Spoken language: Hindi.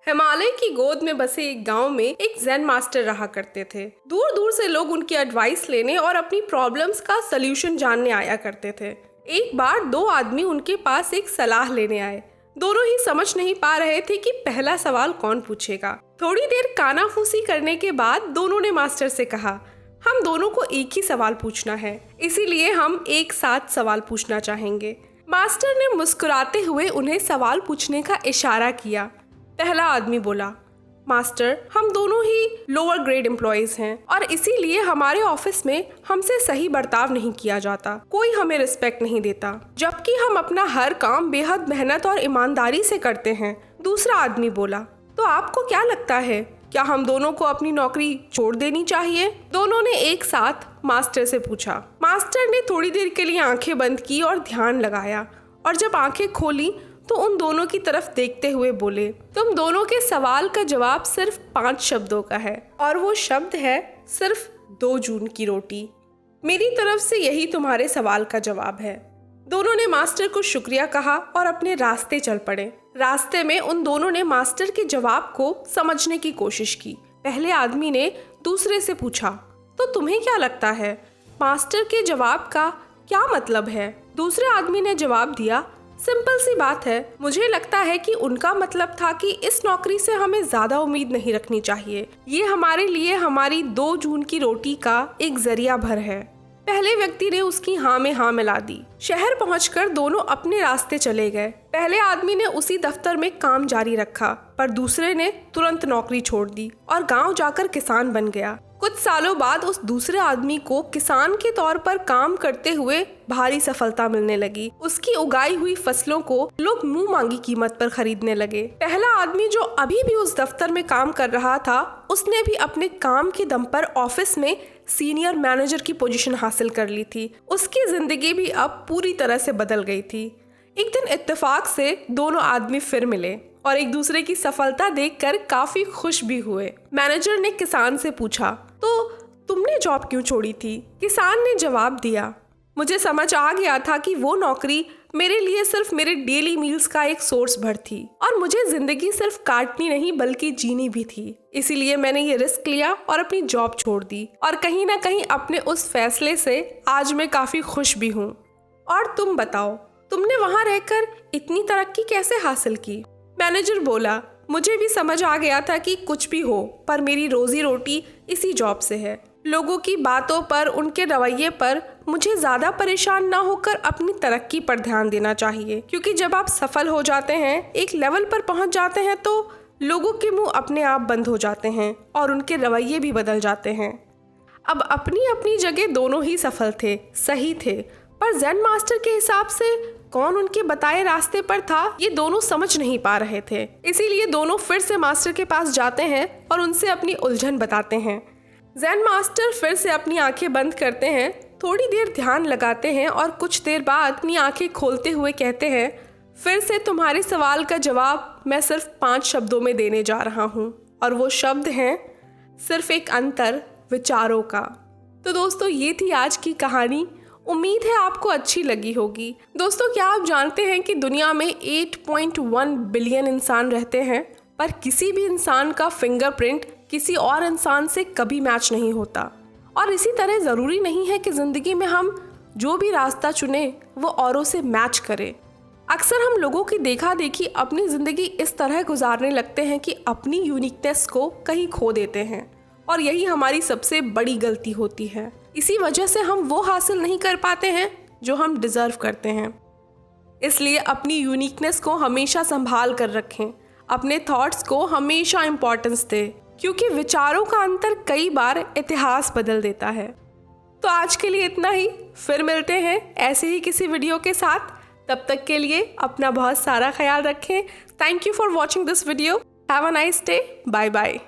हिमालय की गोद में बसे एक गांव में एक ज़ेन मास्टर रहा करते थे। दूर दूर से लोग उनकी एडवाइस लेने और अपनी प्रॉब्लम्स का सल्यूशन जानने आया करते थे। एक बार दो आदमी उनके पास एक सलाह लेने आए। दोनों ही समझ नहीं पा रहे थे कि पहला सवाल कौन पूछेगा। थोड़ी देर कानाफूसी करने के बाद दोनों ने मास्टर से कहा, हम दोनों को एक ही सवाल पूछना है, इसीलिए हम एक साथ सवाल पूछना चाहेंगे। मास्टर ने मुस्कुराते हुए उन्हें सवाल पूछने का इशारा किया। पहला आदमी बोला, मास्टर, हम दोनों ही लोअर ग्रेड एम्प्लॉयज हैं और इसीलिए हमारे ऑफिस में हमसे सही बर्ताव नहीं किया जाता, कोई हमें रिस्पेक्ट नहीं देता, जबकि हम अपना हर काम बेहद मेहनत और ईमानदारी से करते हैं। दूसरा आदमी बोला, तो आपको क्या लगता है, क्या हम दोनों को अपनी नौकरी छोड़ देनी चाहिए? दोनों ने एक साथ मास्टर से पूछा। मास्टर ने थोड़ी देर के लिए आंखें बंद की और ध्यान लगाया, और जब आंखें खोली तो उन दोनों की तरफ देखते हुए बोले, तुम दोनों के सवाल का जवाब सिर्फ 5 शब्दों का है, और वो शब्द है सिर्फ 2 जून की रोटी। मेरी तरफ से यही तुम्हारे सवाल का जवाब है। दोनों ने मास्टर को शुक्रिया कहा और अपने रास्ते चल पड़े। रास्ते में उन दोनों ने मास्टर के जवाब को समझने की कोशिश की। पहले आदमी ने दूसरे से पूछा, तो तुम्हें क्या लगता है, मास्टर के जवाब का क्या मतलब है? दूसरे आदमी ने जवाब दिया, सिंपल सी बात है, मुझे लगता है कि उनका मतलब था कि इस नौकरी से हमें ज्यादा उम्मीद नहीं रखनी चाहिए। ये हमारे लिए हमारी 2 जून की रोटी का एक जरिया भर है। पहले व्यक्ति ने उसकी हाँ में हाँ मिला दी। शहर पहुंचकर दोनों अपने रास्ते चले गए। पहले आदमी ने उसी दफ्तर में काम जारी रखा, पर दूसरे ने तुरंत नौकरी छोड़ दी और गांव जाकर किसान बन गया। कुछ सालों बाद उस दूसरे आदमी को किसान के तौर पर काम करते हुए भारी सफलता मिलने लगी। उसकी उगाई हुई फसलों को लोग मुंह मांगी कीमत पर खरीदने लगे। पहला आदमी जो अभी भी उस दफ्तर में काम कर रहा था, उसने भी अपने काम के दम पर ऑफिस में सीनियर मैनेजर की पोजीशन हासिल कर ली थी। उसकी जिंदगी भी अब पूरी तरह से बदल गई थी। एक दिन इत्तेफाक से दोनों आदमी फिर मिले और एक दूसरे की सफलता देखकर काफी खुश भी हुए। मैनेजर ने किसान से पूछा, तो तुमने जॉब क्यों छोड़ी थी? किसान ने जवाब दिया, मुझे समझ आ गया था कि वो नौकरी मेरे लिए सिर्फ मेरे डेली मील्स का एक सोर्स भर थी और मुझे जिंदगी सिर्फ काटनी नहीं बल्कि जीनी भी थी। इसीलिए मैंने ये रिस्क लिया और अपनी जॉब छोड़ दी, और कहीं ना कहीं अपने उस फैसले से आज मैं काफी खुश भी हूँ। और तुम बताओ, तुमने वहाँ रहकर इतनी तरक्की कैसे हासिल की? मैनेजर बोला, मुझे भी समझ आ गया था कि कुछ भी हो, पर मेरी रोजी रोटी इसी जॉब से है। लोगों की बातों पर, उनके रवैये पर मुझे ज़्यादा परेशान ना होकर अपनी तरक्की पर ध्यान देना चाहिए, क्योंकि जब आप सफल हो जाते हैं, एक लेवल पर पहुंच जाते हैं, तो लोगों के मुंह अपने आप बंद हो जाते हैं और उनके रवैये भी बदल जाते हैं। अब अपनी अपनी जगह दोनों ही सफल थे, सही थे, पर ज़ेन मास्टर के हिसाब से कौन उनके बताए रास्ते पर था, ये दोनों समझ नहीं पा रहे थे। इसीलिए दोनों फिर से मास्टर के पास जाते हैं और उनसे अपनी उलझन बताते हैं। ज़ेन मास्टर फिर से अपनी आंखें बंद करते हैं, थोड़ी देर ध्यान लगाते हैं और कुछ देर बाद अपनी आंखें खोलते हुए कहते हैं, फिर से तुम्हारे सवाल का जवाब मैं सिर्फ 5 शब्दों में देने जा रहा हूँ, और वो शब्द हैं सिर्फ एक अंतर विचारों का। तो दोस्तों, ये थी आज की कहानी। उम्मीद है आपको अच्छी लगी होगी। दोस्तों, क्या आप जानते हैं कि दुनिया में 8.1 बिलियन इंसान रहते हैं, पर किसी भी इंसान का फिंगरप्रिंट किसी और इंसान से कभी मैच नहीं होता। और इसी तरह ज़रूरी नहीं है कि ज़िंदगी में हम जो भी रास्ता चुने वो औरों से मैच करे। अक्सर हम लोगों की देखा देखी अपनी ज़िंदगी इस तरह गुजारने लगते हैं कि अपनी यूनिकनेस को कहीं खो देते हैं, और यही हमारी सबसे बड़ी गलती होती है। इसी वजह से हम वो हासिल नहीं कर पाते हैं जो हम डिज़र्व करते हैं। इसलिए अपनी यूनिकनेस को हमेशा संभाल कर रखें, अपने थॉट्स को हमेशा इम्पोर्टेंस दें, क्योंकि विचारों का अंतर कई बार इतिहास बदल देता है। तो आज के लिए इतना ही, फिर मिलते हैं ऐसे ही किसी वीडियो के साथ। तब तक के लिए अपना बहुत सारा ख्याल रखें। Thank you for watching this video. Have a nice day. Bye bye.